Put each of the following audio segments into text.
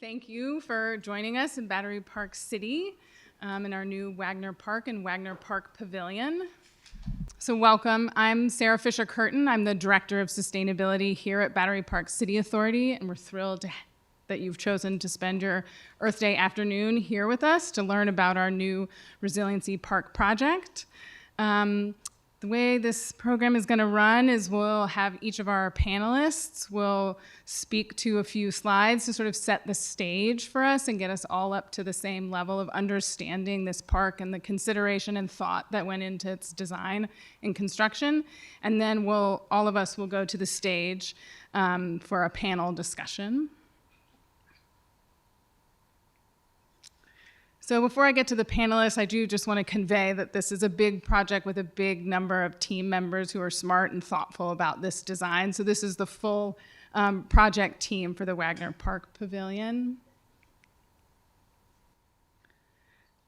Thank you for joining us in Battery Park City in our new Wagner Park and Wagner Park Pavilion. So welcome. I'm Sarah Fisher Curtin. I'm the Director of Sustainability here at Battery Park City Authority, and we're thrilled that you've chosen to spend your Earth Day afternoon here with us to learn about our new Resiliency Park project. The way this program is going to run is we'll have each of our panelists will speak to a few slides to sort of set the stage for us and get us all up to the same level of understanding this park and the consideration and thought that went into its design and construction. And then all of us will go to the stage for a panel discussion. So before I get to the panelists, I do just want to convey that this is a big project with a big number of team members who are smart and thoughtful about this design. So this is the full project team for the Wagner Park Pavilion.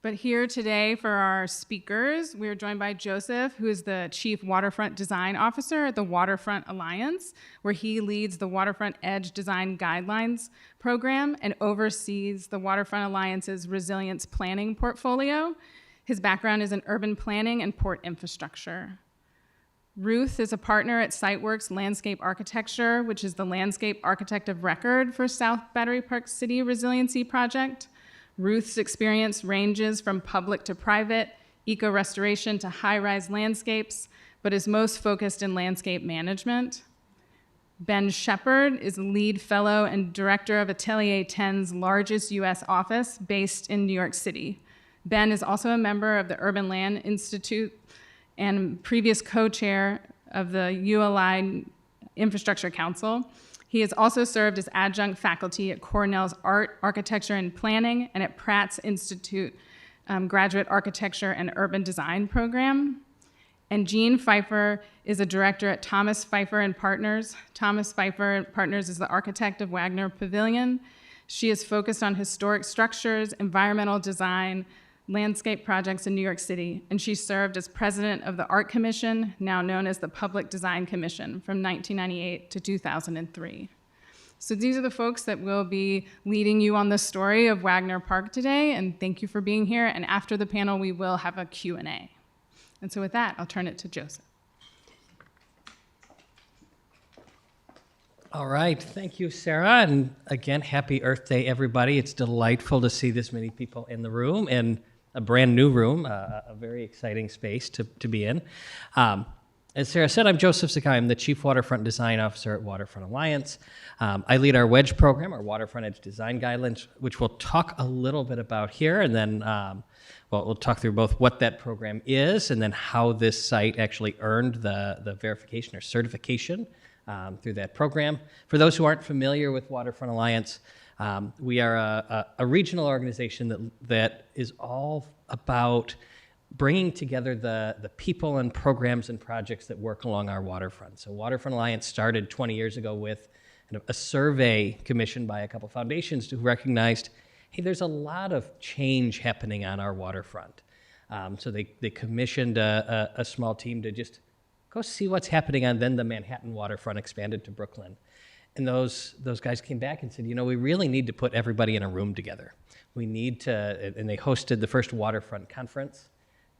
But here today for our speakers, we're joined by Joseph, who is the Chief Waterfront Design Officer at the Waterfront Alliance, where he leads the Waterfront Edge Design Guidelines program and oversees the Waterfront Alliance's resilience planning portfolio. His background is in urban planning and port infrastructure. Ruth is a partner at SiteWorks Landscape Architecture, which is the landscape architect of record for South Battery Park City Resiliency Project. Ruth's experience ranges from public to private, eco-restoration to high-rise landscapes, but is most focused in landscape management. Ben Shepard is lead fellow and director of Atelier 10's largest US office based in New York City. Ben is also a member of the Urban Land Institute and previous co-chair of the ULI Infrastructure Council. He has also served as adjunct faculty at Cornell's Art, Architecture, and Planning and at Pratt's Institute Graduate Architecture and Urban Design program. And Jean Phifer is a director at Thomas Phifer and Partners. Thomas Phifer and Partners is the architect of Wagner Pavilion. She is focused on historic structures, environmental design, landscape projects in New York City, and she served as president of the Art Commission, now known as the Public Design Commission, from 1998 to 2003. So these are the folks that will be leading you on the story of Wagner Park today, and thank you for being here. And after the panel, we will have a Q&A. And so with that, I'll turn it to Joseph. All right, thank you, Sarah. And again, happy Earth Day, everybody. It's delightful to see this many people in the room, and a brand new room, a very exciting space to be in. As Sarah said, I'm Joseph Sutkowi. I'm the Chief Waterfront Design Officer at Waterfront Alliance. I lead our WEDGE program, our Waterfront Edge Design Guidelines, which we'll talk a little bit about here, and then we'll talk through both what that program is and then how this site actually earned the verification or certification through that program. For those who aren't familiar with Waterfront Alliance, we are a regional organization that is all about bringing together the people and programs and projects that work along our waterfront. So Waterfront Alliance started 20 years ago with a survey commissioned by a couple foundations who recognized, hey, there's a lot of change happening on our waterfront. So they commissioned a small team to just go see what's happening, and then the Manhattan waterfront expanded to Brooklyn. And those guys came back and said, you know, we really need to put everybody in a room together. We need to, and they hosted the first waterfront conference.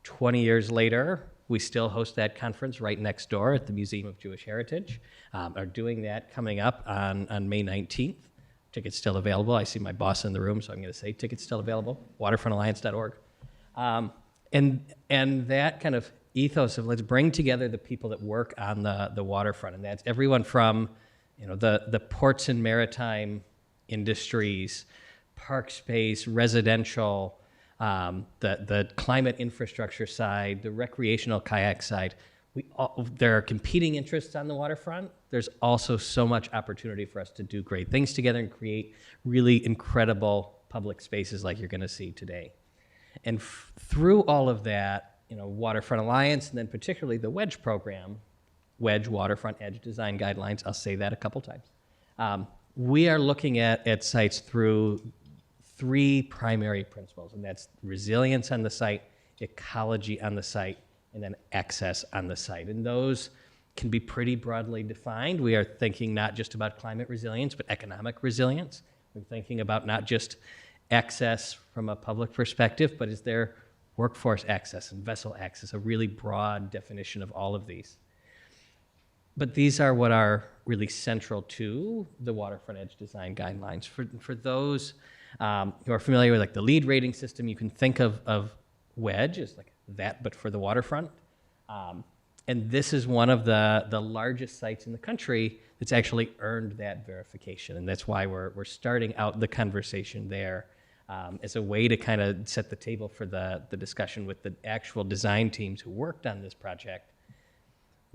20 years later, we still host that conference right next door at the Museum of Jewish Heritage. Are doing that coming up on May 19th. Tickets still available. I see my boss in the room, so I'm going to say tickets still available, waterfrontalliance.org. And that kind of ethos of let's bring together the people that work on the waterfront, and that's everyone from the ports and maritime industries, park space, residential, the climate infrastructure side, the recreational kayak side. There are competing interests on the waterfront. There's also so much opportunity for us to do great things together and create really incredible public spaces like you're going to see today. And through all of that, Waterfront Alliance, and then particularly the WEDGE program, WEDGE, Waterfront Edge Design Guidelines, I'll say that a couple times. We are looking at sites through three primary principles, and that's resilience on the site, ecology on the site, and then access on the site. And those can be pretty broadly defined. We are thinking not just about climate resilience, but economic resilience. We're thinking about not just access from a public perspective, but is there workforce access and vessel access, a really broad definition of all of these. But these are what are really central to the waterfront edge design guidelines. For those who are familiar with like the LEED rating system, you can think of Wedge as like that, but for the waterfront. And this is one of the largest sites in the country that's actually earned that verification. And that's why we're starting out the conversation there as a way to kind of set the table for the discussion with the actual design teams who worked on this project.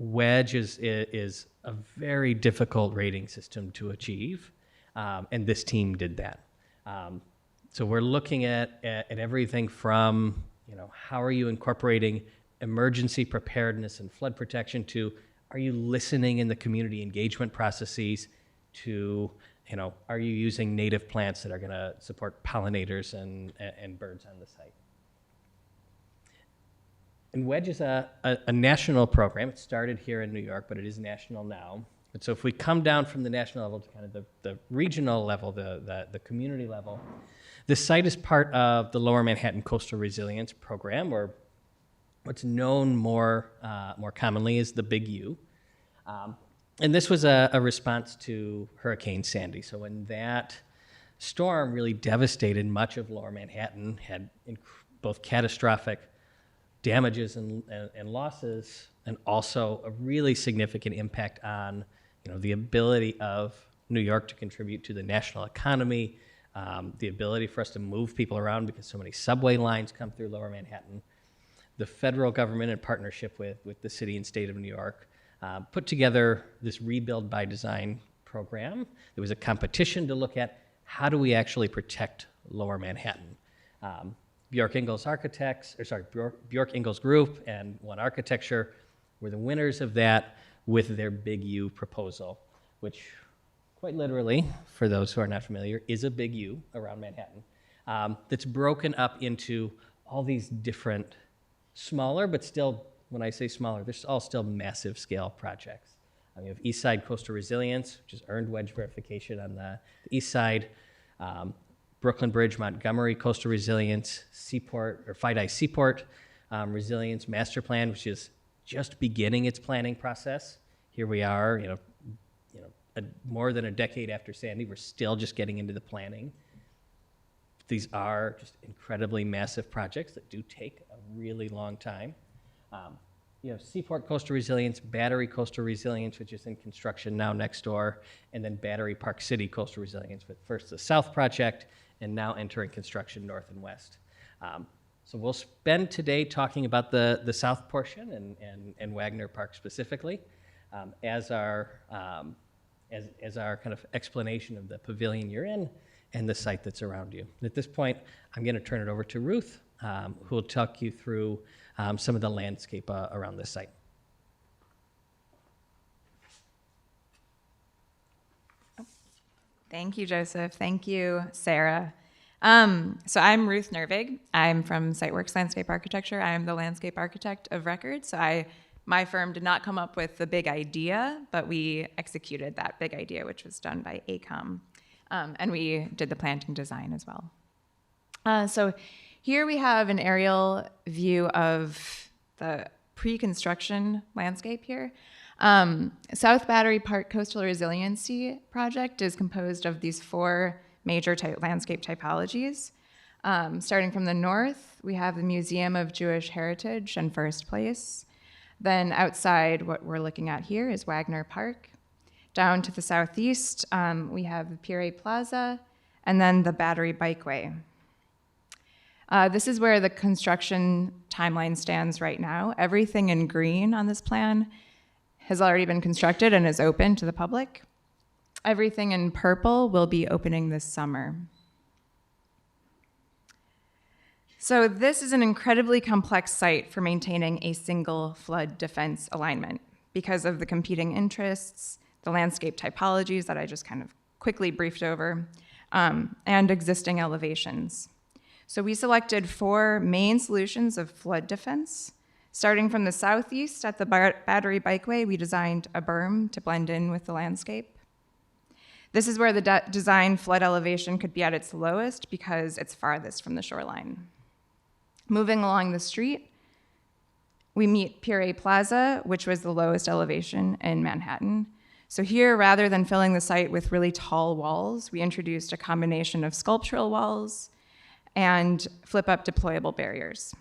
Wedge is a very difficult rating system to achieve, and this team did that. So we're looking at everything from, how are you incorporating emergency preparedness and flood protection to, are you listening in the community engagement processes to, are you using native plants that are going to support pollinators and birds on the site? And Wedge is a national program. It started here in New York, but it is national now. And so if we come down from the national level to kind of the regional level, the community level, the site is part of the Lower Manhattan Coastal Resilience Program, or what's known more commonly as the Big U. And this was a response to Hurricane Sandy. So when that storm really devastated much of Lower Manhattan, had both catastrophic damages and losses, and also a really significant impact on the ability of New York to contribute to the national economy, the ability for us to move people around because so many subway lines come through Lower Manhattan. The federal government, in partnership with the city and state of New York, put together this Rebuild by Design program. There was a competition to look at how do we actually protect Lower Manhattan. Bjork Ingels Group and One Architecture were the winners of that with their Big U proposal, which quite literally, for those who are not familiar, is a Big U around Manhattan that's broken up into all these different smaller, but still, when I say smaller, they're all still massive scale projects. We have East Side Coastal Resilience, which has earned Wedge verification on the east side. Brooklyn Bridge, Montgomery Coastal Resilience, Seaport, or FIDI Seaport Resilience Master Plan, which is just beginning its planning process. Here we are, more than a decade after Sandy, we're still just getting into the planning. These are just incredibly massive projects that do take a really long time. You have Seaport Coastal Resilience, Battery Coastal Resilience, which is in construction now next door, and then Battery Park City Coastal Resilience, with first the South Project, and now entering construction north and west. So we'll spend today talking about the south portion and Wagner Park specifically as our kind of explanation of the pavilion you're in and the site that's around you. At this point, I'm going to turn it over to Ruth, who will talk you through some of the landscape around this site. Thank you, Joseph. Thank you, Sarah. So I'm Ruth Nervig. I'm from SiteWorks Landscape Architecture. I am the landscape architect of record. So my firm did not come up with the big idea, but we executed that big idea, which was done by ACOM. And we did the planting design as well. So here we have an aerial view of the pre-construction landscape here. South Battery Park Coastal Resiliency Project is composed of these four major landscape typologies. Starting from the north, we have the Museum of Jewish Heritage and First Place. Then outside, what we're looking at here is Wagner Park. Down to the southeast, we have the Pire Plaza, and then the Battery Bikeway. This is where the construction timeline stands right now. Everything in green on this plan has already been constructed and is open to the public. Everything in purple will be opening this summer. So this is an incredibly complex site for maintaining a single flood defense alignment because of the competing interests, the landscape typologies that I just kind of quickly briefed over, and existing elevations. So we selected four main solutions of flood defense. Starting from the southeast at the Battery Bikeway, we designed a berm to blend in with the landscape. This is where the design flood elevation could be at its lowest because it's farthest from the shoreline. Moving along the street, we meet Pier A Plaza, which was the lowest elevation in Manhattan. So here, rather than filling the site with really tall walls, we introduced a combination of sculptural walls and flip-up deployable barriers.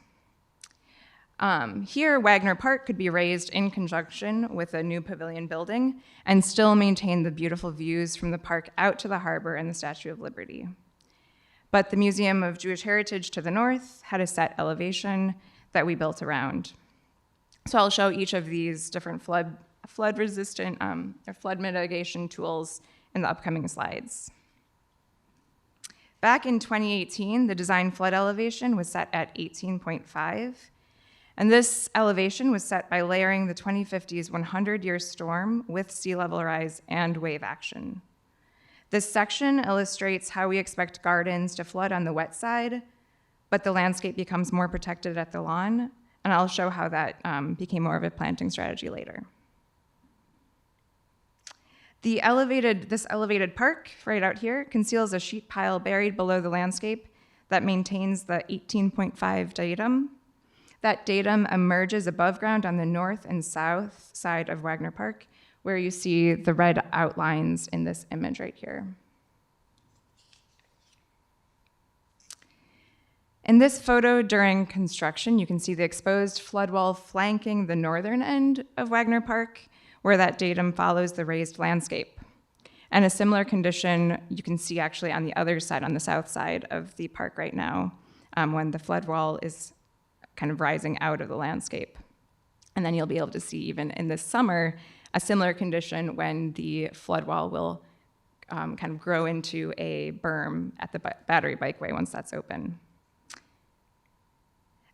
Here, Wagner Park could be raised in conjunction with a new pavilion building and still maintain the beautiful views from the park out to the harbor and the Statue of Liberty. But the Museum of Jewish Heritage to the north had a set elevation that we built around. So I'll show each of these different flood resistant or flood mitigation tools in the upcoming slides. Back in 2018, the design flood elevation was set at 18.5. And this elevation was set by layering the 2050's 100-year storm with sea level rise and wave action. This section illustrates how we expect gardens to flood on the wet side, but the landscape becomes more protected at the lawn, and I'll show how that became more of a planting strategy later. This elevated park right out here conceals a sheet pile buried below the landscape that maintains the 18.5 datum. That datum emerges above ground on the north and south side of Wagner Park, where you see the red outlines in this image right here. In this photo during construction, you can see the exposed flood wall flanking the northern end of Wagner Park, where that datum follows the raised landscape. And a similar condition you can see actually on the other side, on the south side of the park right now, when the flood wall is kind of rising out of the landscape. And then you'll be able to see even in this summer, a similar condition when the flood wall will kind of grow into a berm at the Battery Bikeway once that's open.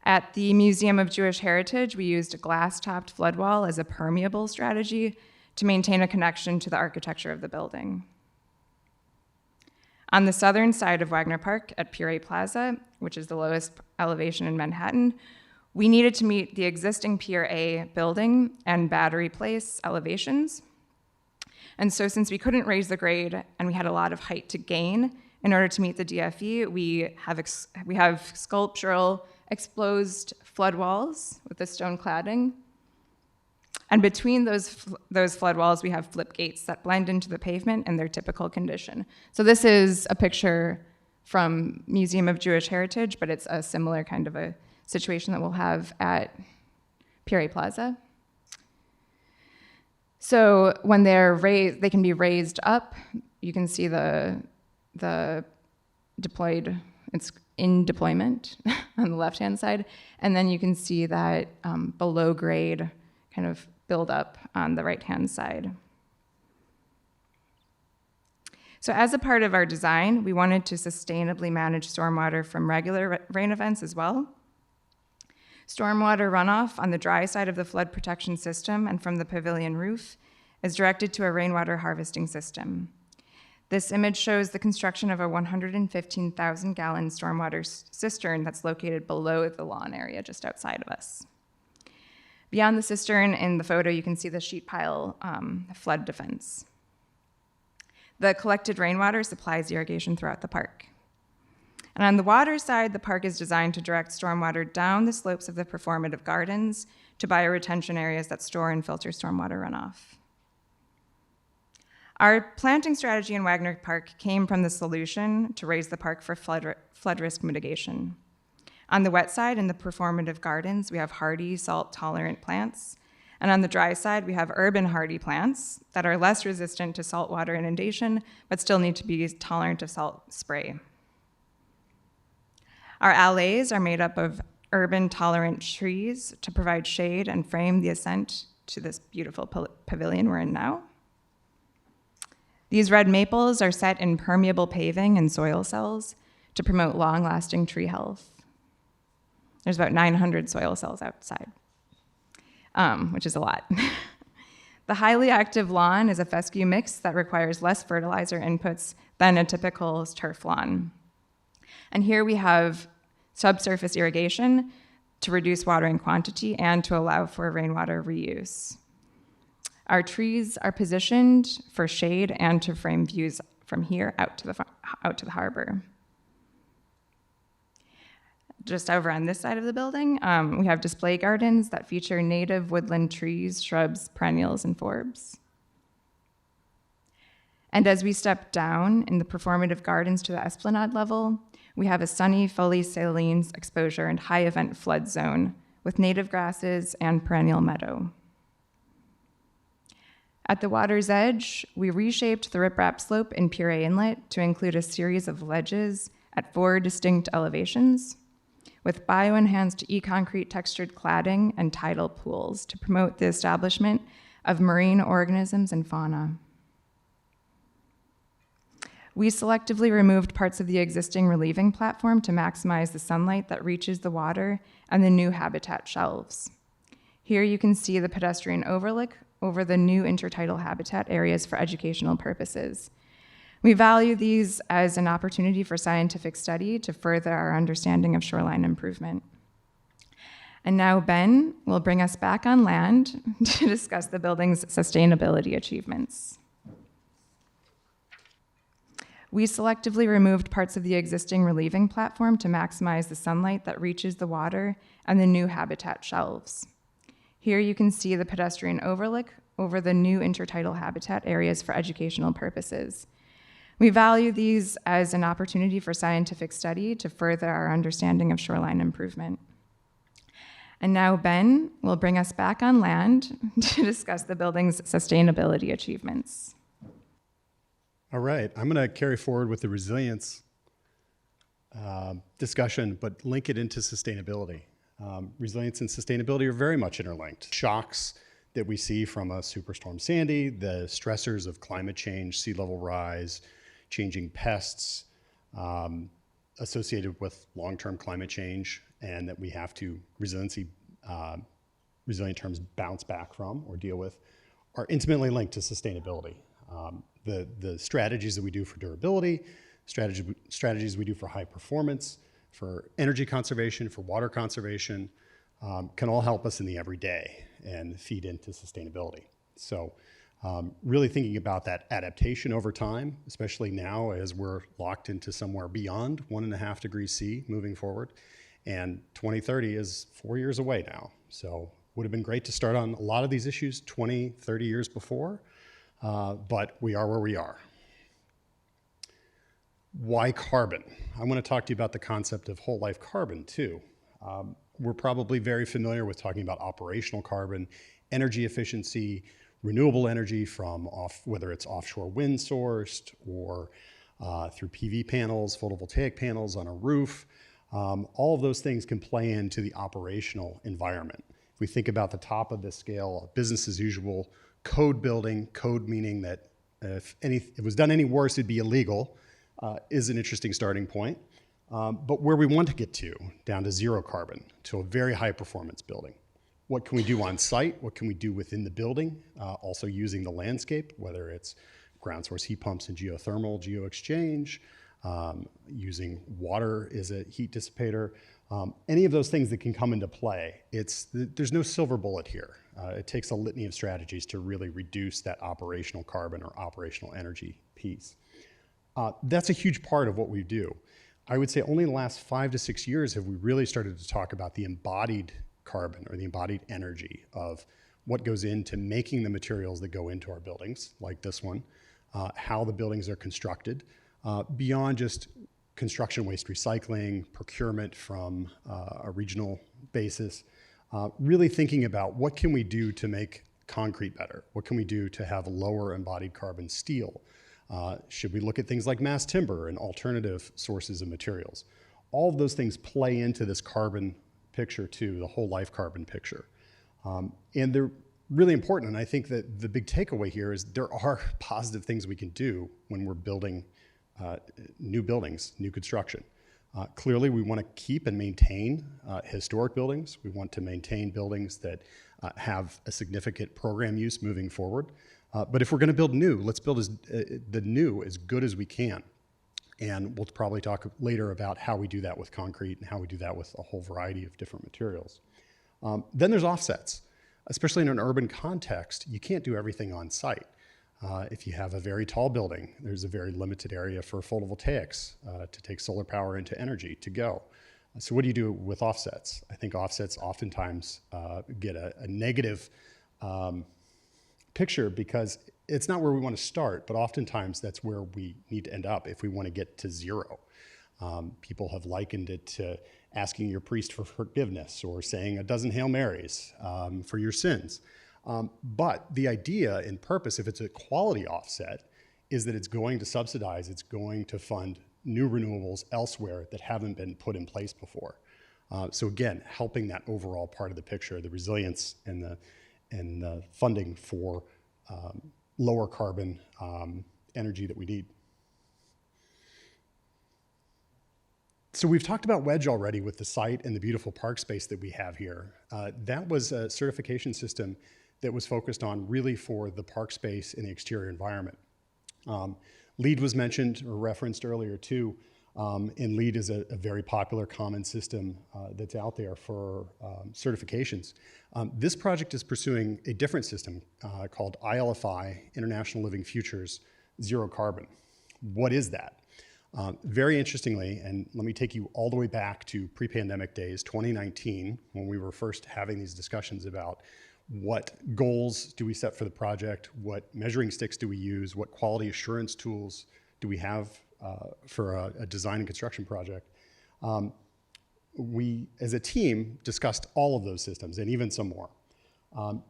At the Museum of Jewish Heritage, we used a glass-topped flood wall as a permeable strategy to maintain a connection to the architecture of the building. On the southern side of Wagner Park at Pier A Plaza, which is the lowest elevation in Manhattan, we needed to meet the existing Pier A building and Battery Place elevations. And so since we couldn't raise the grade and we had a lot of height to gain, in order to meet the DFE, we have sculptural exposed flood walls with the stone cladding. And between those flood walls, we have flip gates that blend into the pavement in their typical condition. So this is a picture from Museum of Jewish Heritage, but it's a similar kind of a situation that we'll have at Pier A Plaza. So when they're raised, they can be raised up. You can see the deployed, it's in deployment on the left-hand side. And then you can see that below grade kind of build up on the right-hand side. So as a part of our design, we wanted to sustainably manage stormwater from regular rain events as well. Stormwater runoff on the dry side of the flood protection system and from the pavilion roof is directed to a rainwater harvesting system. This image shows the construction of a 115,000-gallon stormwater cistern that's located below the lawn area just outside of us. Beyond the cistern in the photo, you can see the sheet pile flood defense. The collected rainwater supplies irrigation throughout the park. And on the water side, the park is designed to direct stormwater down the slopes of the performative gardens to bioretention areas that store and filter stormwater runoff. Our planting strategy in Wagner Park came from the solution to raise the park for flood risk mitigation. On the wet side, in the performative gardens, we have hardy, salt-tolerant plants. And on the dry side, we have urban hardy plants that are less resistant to saltwater inundation, but still need to be tolerant of salt spray. Our alleys are made up of urban-tolerant trees to provide shade and frame the ascent to this beautiful pavilion we're in now. These red maples are set in permeable paving and soil cells to promote long-lasting tree health. There's about 900 soil cells outside, which is a lot. The highly active lawn is a fescue mix that requires less fertilizer inputs than a typical turf lawn. And here we have subsurface irrigation to reduce watering quantity and to allow for rainwater reuse. Our trees are positioned for shade and to frame views from here out to the harbor. Just over on this side of the building, we have display gardens that feature native woodland trees, shrubs, perennials, and forbs. And as we step down in the performative gardens to the esplanade level, we have a sunny, fully saline exposure and high event flood zone with native grasses and perennial meadow. At the water's edge, we reshaped the riprap slope in Puree Inlet to include a series of ledges at 4 distinct elevations, with bio-enhanced e-concrete textured cladding and tidal pools to promote the establishment of marine organisms and fauna. We selectively removed parts of the existing relieving platform to maximize the sunlight that reaches the water and the new habitat shelves. Here you can see the pedestrian overlook over the new intertidal habitat areas for educational purposes. We value these as an opportunity for scientific study to further our understanding of shoreline improvement. And now Ben will bring us back on land to discuss the building's sustainability achievements. We selectively removed parts of the existing relieving platform to maximize the sunlight that reaches the water and the new habitat shelves. Here you can see the pedestrian overlook over the new intertidal habitat areas for educational purposes. We value these as an opportunity for scientific study to further our understanding of shoreline improvement. And now Ben will bring us back on land to discuss the building's sustainability achievements. All right, I'm going to carry forward with the resilience discussion, but link it into sustainability. Resilience and sustainability are very much interlinked. Shocks that we see from a Superstorm Sandy, the stressors of climate change, sea level rise, changing pests associated with long-term climate change, and that we have to resilient terms bounce back from or deal with, are intimately linked to sustainability. The strategies that we do for durability, strategies we do for high performance, for energy conservation, for water conservation, can all help us in the everyday and feed into sustainability. So really thinking about that adaptation over time, especially now as we're locked into somewhere beyond 1.5 degrees C moving forward. And 2030 is 4 years away now. So would have been great to start on a lot of these issues 20, 30 years before, but we are where we are. Why carbon? I want to talk to you about the concept of whole life carbon too. We're probably very familiar with talking about operational carbon, energy efficiency, renewable energy from whether it's offshore wind sourced or through PV panels, photovoltaic panels on a roof. All of those things can play into the operational environment. If we think about the top of the scale, business as usual, code building, code meaning that if it was done any worse, it'd be illegal, is an interesting starting point. But where we want to get to, down to zero carbon, to a very high performance building. What can we do on site? What can we do within the building? Also using the landscape, whether it's ground source heat pumps and geothermal, geo-exchange, using water as a heat dissipator, any of those things that can come into play. There's no silver bullet here. It takes a litany of strategies to really reduce that operational carbon or operational energy piece. That's a huge part of what we do. I would say only in the last 5 to 6 years have we really started to talk about the embodied carbon or the embodied energy of what goes into making the materials that go into our buildings, like this one, how the buildings are constructed, beyond just construction waste recycling, procurement from a regional basis, really thinking about what can we do to make concrete better? What can we do to have lower embodied carbon steel? Should we look at things like mass timber and alternative sources of materials? All of those things play into this carbon picture too, the whole life carbon picture. And they're really important, and I think that the big takeaway here is there are positive things we can do when we're building new buildings, new construction. Clearly, we want to keep and maintain historic buildings. We want to maintain buildings that have a significant program use moving forward. But if we're going to build new, let's build the new as good as we can. And we'll probably talk later about how we do that with concrete and how we do that with a whole variety of different materials. Then there's offsets. especially in an urban context, you can't do everything on site. If you have a very tall building, there's a very limited area for photovoltaics to take solar power into energy to go. So what do you do with offsets? I think offsets oftentimes get a negative picture because it's not where we want to start, but oftentimes that's where we need to end up if we want to get to zero. People have likened it to asking your priest for forgiveness or saying a dozen Hail Marys for your sins. But the idea and purpose, if it's a quality offset, is that it's going to subsidize, it's going to fund new renewables elsewhere that haven't been put in place before. So again, helping that overall part of the picture, the resilience and the funding for lower carbon energy that we need. So we've talked about Wedge already with the site and the beautiful park space that we have here. That was a certification system that was focused on really for the park space and the exterior environment. LEED was mentioned or referenced earlier too, and LEED is a very popular common system that's out there for certifications. This project is pursuing a different system called ILFI, International Living Futures Zero Carbon. What is that? Very interestingly, and let me take you all the way back to pre-pandemic days, 2019, when we were first having these discussions about what goals do we set for the project, what measuring sticks do we use, what quality assurance tools do we have for a design and construction project. We, as a team, discussed all of those systems and even some more,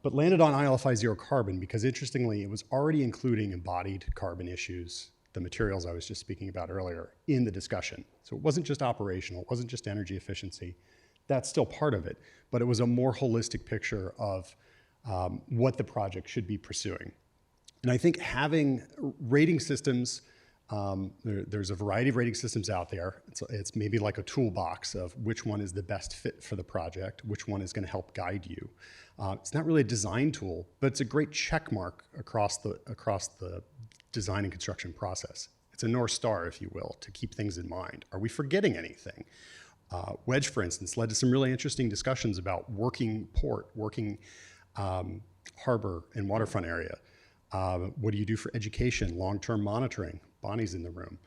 but landed on ILFI Zero Carbon because interestingly, it was already including embodied carbon issues, the materials I was just speaking about earlier, in the discussion. So it wasn't just operational, it wasn't just energy efficiency. That's still part of it, but it was a more holistic picture of what the project should be pursuing. And I think having rating systems, there's a variety of rating systems out there. It's maybe like a toolbox of which one is the best fit for the project, which one is going to help guide you. It's not really a design tool, but it's a great check mark across the design and construction process. It's a North Star, if you will, to keep things in mind. Are we forgetting anything? Wedge, for instance, led to some really interesting discussions about working port, working harbor and waterfront area. What do you do for education, long-term monitoring? Bonnie's in the room.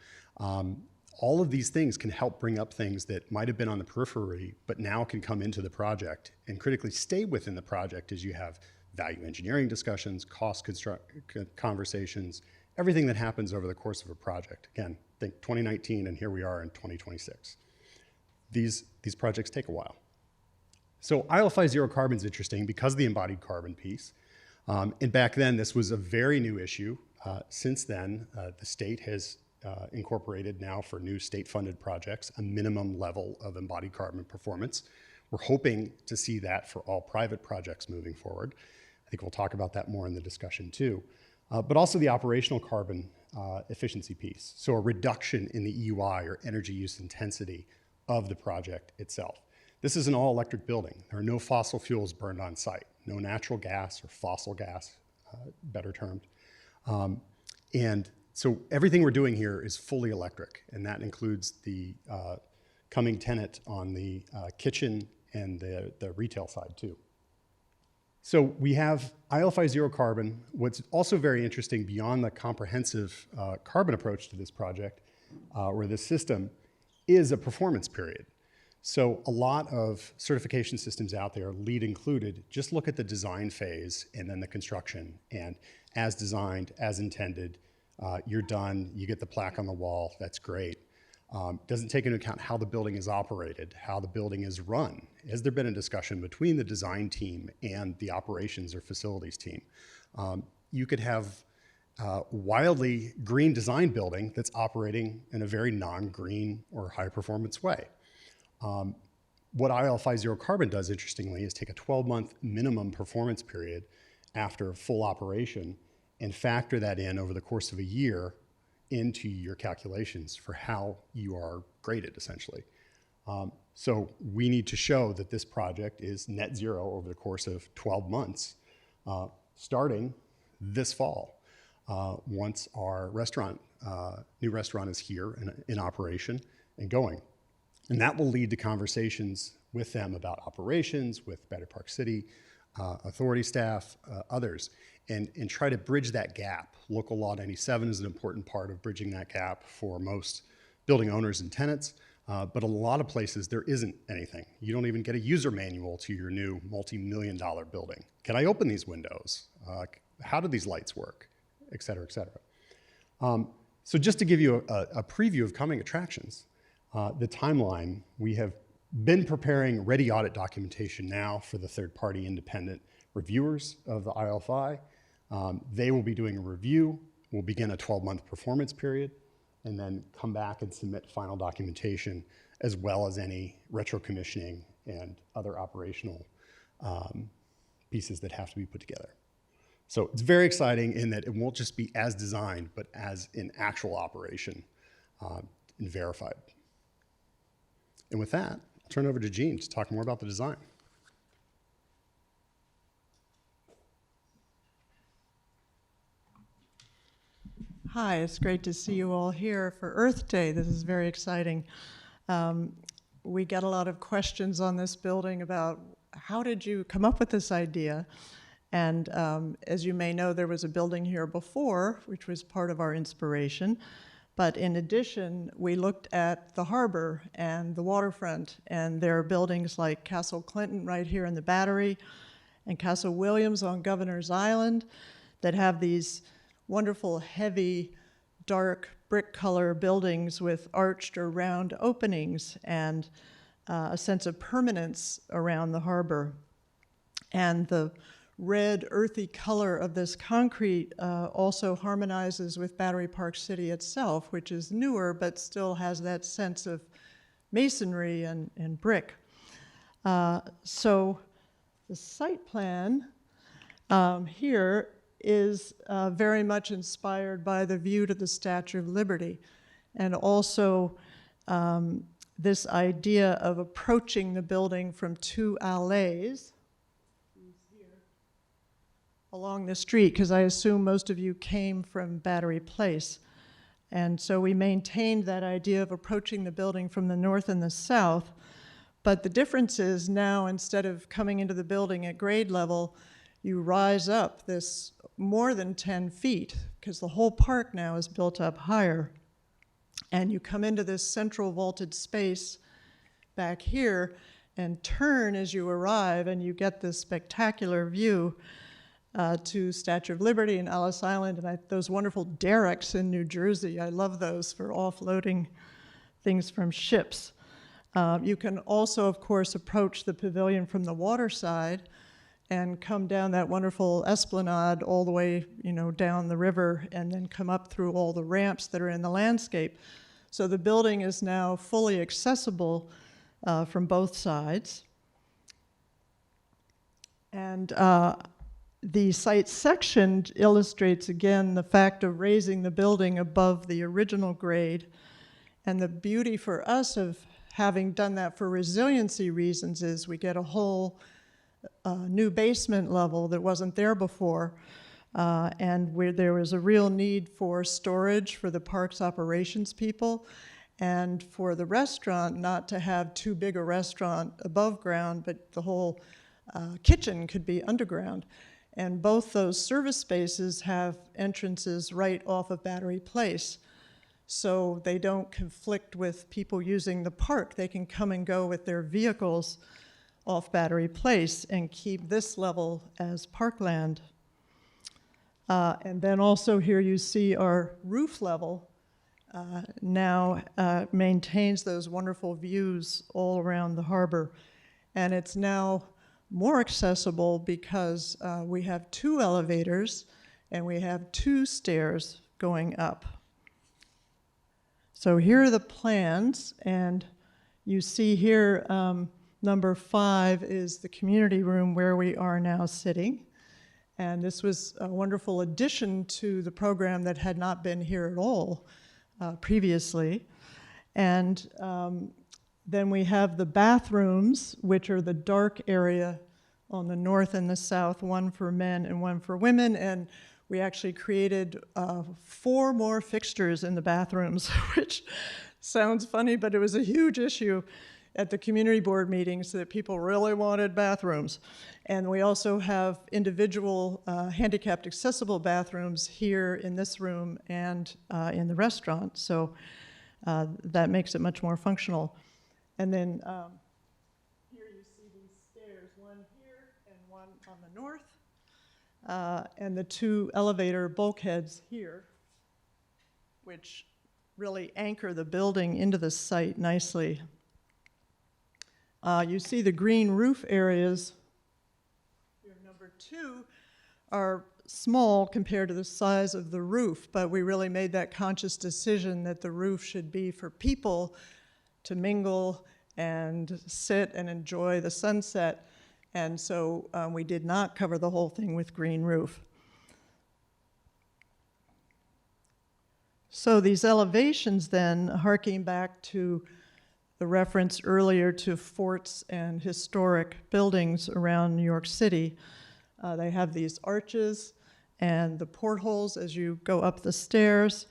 All of these things can help bring up things that might have been on the periphery, but now can come into the project and critically stay within the project as you have value engineering discussions, cost conversations, everything that happens over the course of a project. Again, think 2019 and here we are in 2026. These projects take a while. So ILFI Zero Carbon is interesting because of the embodied carbon piece. And back then, this was a very new issue. Since then, the state has incorporated now for new state-funded projects a minimum level of embodied carbon performance. We're hoping to see that for all private projects moving forward. I think we'll talk about that more in the discussion too. But also the operational carbon efficiency piece. So a reduction in the EUI or energy use intensity of the project itself. This is an all-electric building. There are no fossil fuels burned on site, no natural gas or fossil gas, better termed. And so everything we're doing here is fully electric, and that includes the coming tenant on the kitchen and the retail side too. So we have ILFI Zero Carbon. What's also very interesting beyond the comprehensive carbon approach to this project or this system is a performance period. So a lot of certification systems out there, LEED included, just look at the design phase and then the construction. And as designed, as intended, you're done, you get the plaque on the wall, that's great. Doesn't take into account how the building is operated, how the building is run. Has there been a discussion between the design team and the operations or facilities team? You could have a wildly green design building that's operating in a very non-green or high-performance way. What ILFI Zero Carbon does, interestingly, is take a 12-month minimum performance period after full operation and factor that in over the course of a year into your calculations for how you are graded, essentially. So we need to show that this project is net zero over the course of 12 months, starting this fall, once our restaurant, new restaurant is here in operation and going. And that will lead to conversations with them about operations, with Better Park City, authority staff, others, and try to bridge that gap. Local Law 97 is an important part of bridging that gap for most building owners and tenants, but a lot of places there isn't anything. You don't even get a user manual to your new multi-million-dollar building. Can I open these windows? How do these lights work? Et cetera, et cetera. So just to give you a preview of coming attractions, the timeline, we have been preparing ready audit documentation now for the third-party independent reviewers of the IL5. They will be doing a review. We'll begin a 12-month performance period, and then come back and submit final documentation, as well as any retro commissioning and other operational pieces that have to be put together. So it's very exciting in that it won't just be as designed, but as in actual operation and verified. And with that, I'll turn it over to Gene to talk more about the design. Hi, it's great to see you all here for Earth Day. This is very exciting. We get a lot of questions on this building about how did you come up with this idea? And as you may know, there was a building here before, which was part of our inspiration. But in addition, we looked at the harbor and the waterfront, and there are buildings like Castle Clinton right here in the Battery, and Castle Williams on Governor's Island that have these wonderful, heavy, dark brick color buildings with arched or round openings and a sense of permanence around the harbor. And the red, earthy color of this concrete also harmonizes with Battery Park City itself, which is newer but still has that sense of masonry and brick. So the site plan here is very much inspired by the view to the Statue of Liberty, and also this idea of approaching the building from two alleys along the street, because I assume most of you came from Battery Place. And so we maintained that idea of approaching the building from the north and the south, but the difference is now, instead of coming into the building at grade level, you rise up this more than 10 feet, because the whole park now is built up higher. And you come into this central vaulted space back here and turn as you arrive, and you get this spectacular view to Statue of Liberty and Ellis Island, and those wonderful derricks in New Jersey. I love those for offloading things from ships. You can also, of course, approach the pavilion from the water side and come down that wonderful esplanade all the way, down the river, and then come up through all the ramps that are in the landscape. So the building is now fully accessible from both sides. And the site section illustrates, again, the fact of raising the building above the original grade. And the beauty for us of having done that for resiliency reasons is we get a whole new basement level that wasn't there before, and where there was a real need for storage for the park's operations people, and for the restaurant not to have too big a restaurant above ground, but the whole kitchen could be underground. And both those service spaces have entrances right off of Battery Place, so they don't conflict with people using the park. They can come and go with their vehicles off Battery Place and keep this level as parkland. And then also here you see our roof level now maintains those wonderful views all around the harbor. And it's now more accessible because we have 2 elevators and we have 2 stairs going up. So here are the plans, and you see here number 5 is the community room where we are now sitting. And this was a wonderful addition to the program that had not been here at all previously. And then we have the bathrooms, which are the dark area on the north and the south, one for men and one for women. And we actually created 4 more fixtures in the bathrooms, which sounds funny, but it was a huge issue at the community board meetings that people really wanted bathrooms. And we also have individual handicapped accessible bathrooms here in this room and in the restaurant. So that makes it much more functional. And then here you see these stairs, one here and one on the north, and the two elevator bulkheads here, which really anchor the building into the site nicely. You see the green roof areas here, number 2, are small compared to the size of the roof, but we really made that conscious decision that the roof should be for people to mingle and sit and enjoy the sunset. And so we did not cover the whole thing with green roof. So these elevations then, harking back to the reference earlier to forts and historic buildings around New York City, they have these arches and the portholes as you go up the stairs.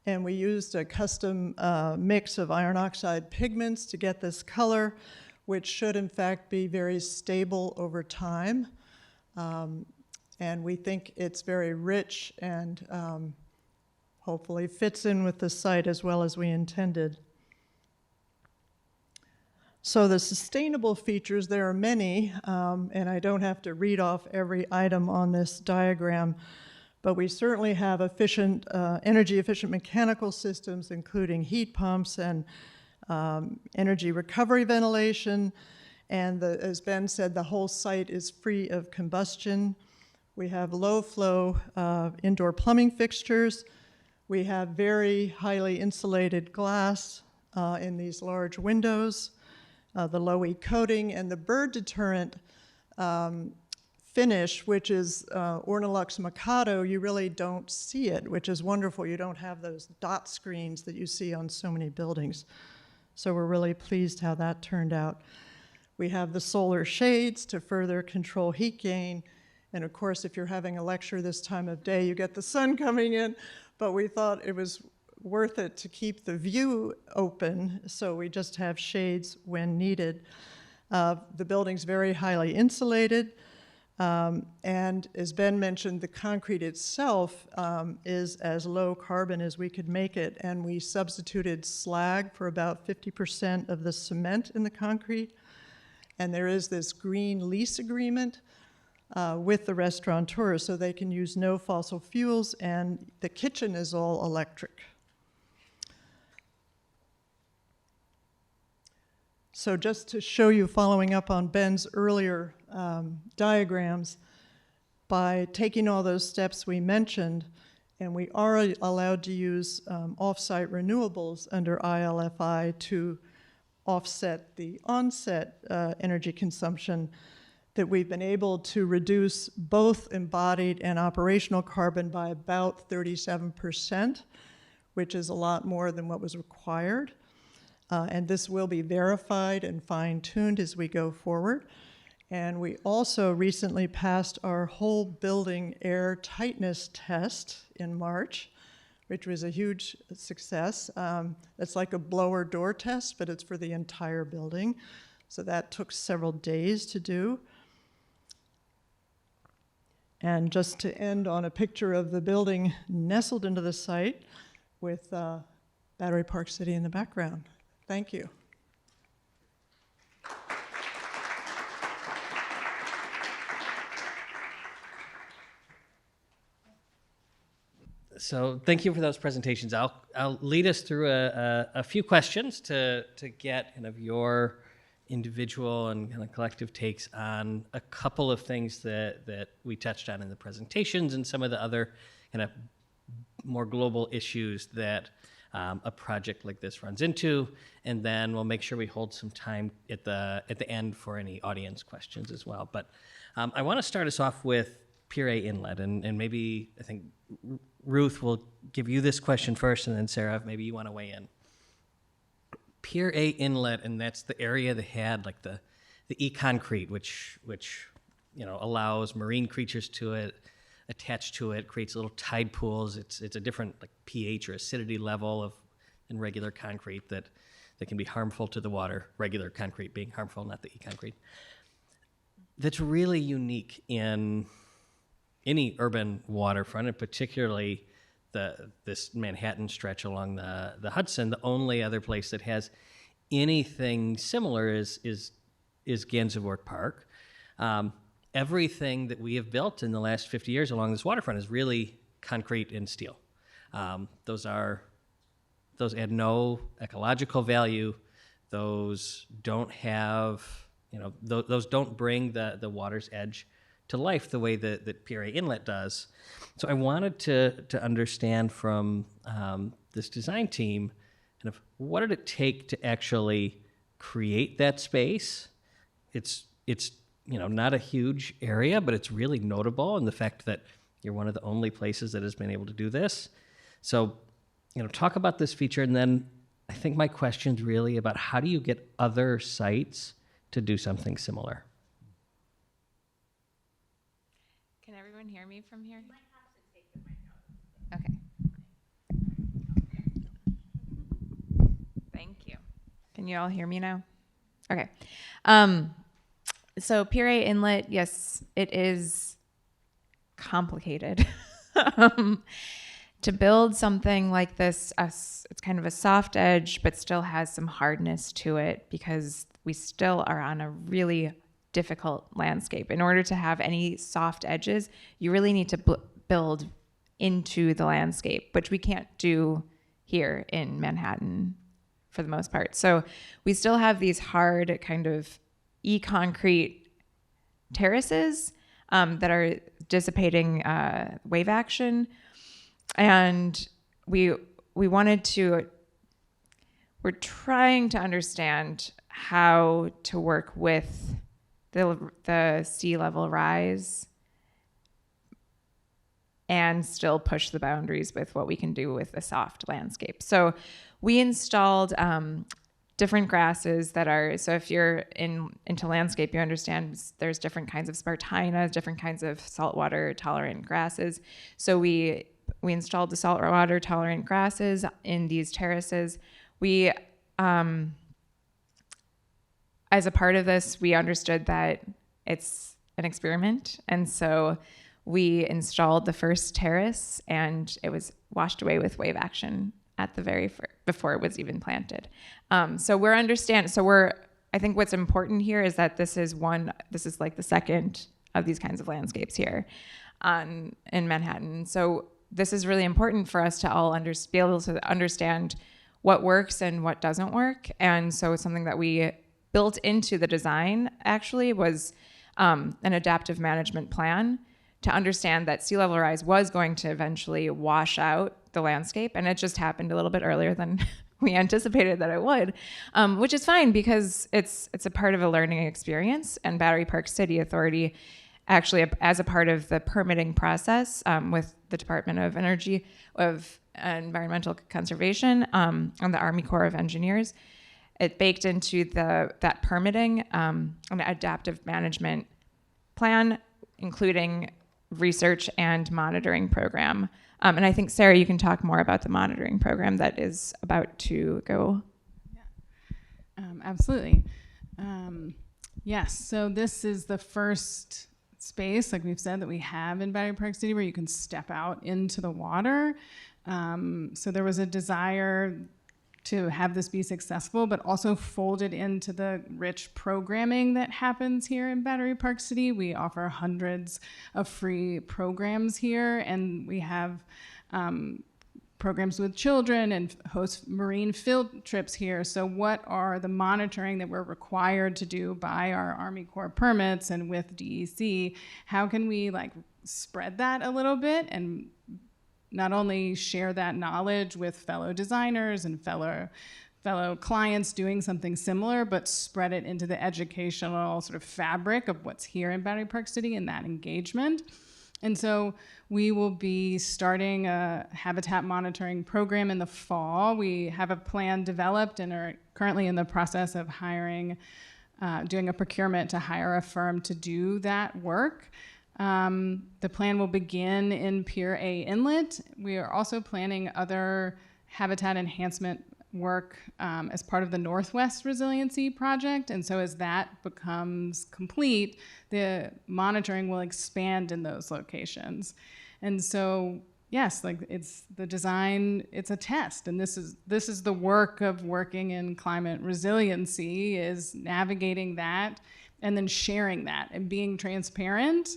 And we used a custom mix of iron oxide pigments to get this color, which should in fact be very stable over time. And we think it's very rich and hopefully fits in with the site as well as we intended. So the sustainable features, there are many, and I don't have to read off every item on this diagram, but we certainly have efficient, energy-efficient mechanical systems, including heat pumps and energy recovery ventilation. And as Ben said, the whole site is free of combustion. We have low-flow indoor plumbing fixtures. We have very highly insulated glass in these large windows, the low-E coating, and the bird deterrent finish, which is Ornolux Mikado. You really don't see it, which is wonderful. You don't have those dot screens that you see on so many buildings. So we're really pleased how that turned out. We have the solar shades to further control heat gain. And of course, if you're having a lecture this time of day, you get the sun coming in. But we thought it was worth it to keep the view open, so we just have shades when needed. The building's very highly insulated, and as Ben mentioned, the concrete itself is as low carbon as we could make it, and we substituted slag for about 50% of the cement in the concrete. And there is this green lease agreement with the restaurateur, so they can use no fossil fuels, and the kitchen is all electric. So just to show you, following up on Ben's earlier diagrams, by taking all those steps we mentioned, and we are allowed to use off-site renewables under ILFI to offset the onset energy consumption, that we've been able to reduce both embodied and operational carbon by about 37%, which is a lot more than what was required. And this will be verified and fine-tuned as we go forward. And we also recently passed our whole building air tightness test in March, which was a huge success. It's like a blower door test, but it's for the entire building. So that took several days to do. And just to end on a picture of the building nestled into the site with Battery Park City in the background. Thank you. So thank you for those presentations. I'll lead us through a few questions to get kind of your individual and kind of collective takes on a couple of things that we touched on in the presentations and some of the other kind of more global issues that a project like this runs into, and then we'll make sure we hold some time at the end for any audience questions as well. But I want to start us off with Pier A Inlet, and maybe I think Ruth will give you this question first, and then Sarah, maybe you want to weigh in. Pier A Inlet, and that's the area that had like the e-concrete, which allows marine creatures to it, attached to it, creates little tide pools. It's a different like pH or acidity level in regular concrete that that can be harmful to the water, regular concrete being harmful, not the e-concrete. That's really unique in any urban waterfront, and particularly this Manhattan stretch along the Hudson. The only other place that has anything similar is Gansevoort Park. Everything that we have built in the last 50 years along this waterfront is really concrete and steel. Those add no ecological value. Those don't have, those don't bring the water's edge to life the way that Pier A Inlet does. So I wanted to understand from this design team kind of what did it take to actually create that space. It's not a huge area, but it's really notable in the fact that you're one of the only places that has been able to do this. So, talk about this feature, and then I think my question's really about how do you get other sites to do something similar? Can everyone hear me from here? Okay. Thank you. Can you all hear me now? Okay. So Pier A Inlet, yes, it is complicated. To build something like this, it's kind of a soft edge, but still has some hardness to it because we still are on a really difficult landscape. In order to have any soft edges, you really need to build into the landscape, which we can't do here in Manhattan for the most part. So we still have these hard kind of e-concrete terraces that are dissipating wave action. And we're trying to understand how to work with the sea level rise and still push the boundaries with what we can do with a soft landscape. So we installed different grasses that are, so if you're into landscape, you understand there's different kinds of spartina, different kinds of saltwater tolerant grasses. So we installed the saltwater tolerant grasses in these terraces. We, as a part of this, we understood that it's an experiment. And so we installed the first terrace and it was washed away with wave action at the very before it was even planted. I think what's important here is that this is like the second of these kinds of landscapes here in Manhattan. So this is really important for us to all be able to understand what works and what doesn't work. And so something that we built into the design actually was an adaptive management plan to understand that sea level rise was going to eventually wash out the landscape. And it just happened a little bit earlier than we anticipated that it would, which is fine because it's a part of a learning experience. And Battery Park City Authority actually, as a part of the permitting process with the Department of Energy, of Environmental Conservation, and the Army Corps of Engineers, it baked into that permitting an adaptive management plan, including research and monitoring program. And I think, Sarah, you can talk more about the monitoring program that is about to go. Yeah. Absolutely. Yes, so this is the first space, like we've said, that we have in Battery Park City where you can step out into the water. So there was a desire to have this be successful, but also folded into the rich programming that happens here in Battery Park City. We offer hundreds of free programs here, and we have programs with children and host marine field trips here. So what are the monitoring that we're required to do by our Army Corps permits and with DEC? How can we spread that a little bit and not only share that knowledge with fellow designers and fellow clients doing something similar, but spread it into the educational sort of fabric of what's here in Battery Park City and that engagement. And so we will be starting a habitat monitoring program in the fall. We have a plan developed and are currently in the process of doing a procurement to hire a firm to do that work. The plan will begin in Pier A Inlet. We are also planning other habitat enhancement work as part of the Northwest Resiliency Project. And so as that becomes complete, the monitoring will expand in those locations. And so, yes, like it's the design, it's a test. And this is the work of working in climate resiliency, is navigating that and then sharing that and being transparent.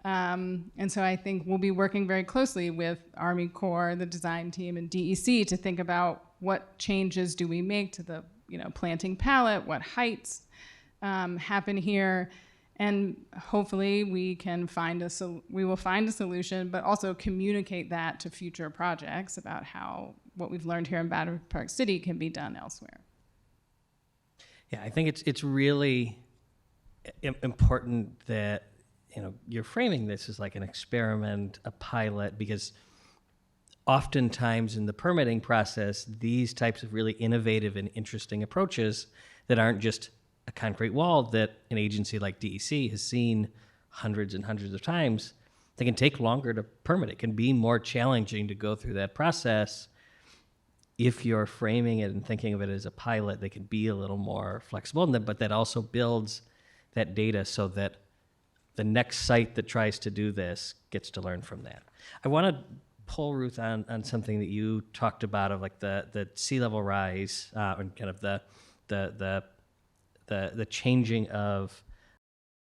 And so I think we'll be working very closely with Army Corps, the design team, and DEC to think about what changes do we make to the planting palette, what heights happen here, and hopefully we will find a solution, but also communicate that to future projects about how what we've learned here in Wagner Park City can be done elsewhere. Yeah, I think it's really important that you're framing this as like an experiment, a pilot, because oftentimes in the permitting process, these types of really innovative and interesting approaches that aren't just a concrete wall that an agency like DEC has seen hundreds and hundreds of times, they can take longer to permit. It can be more challenging to go through that process. If you're framing it and thinking of it as a pilot, they can be a little more flexible, but that also builds that data so that the next site that tries to do this gets to learn from that. I want to pull Ruth on something that you talked about of like the sea level rise and kind of the changing of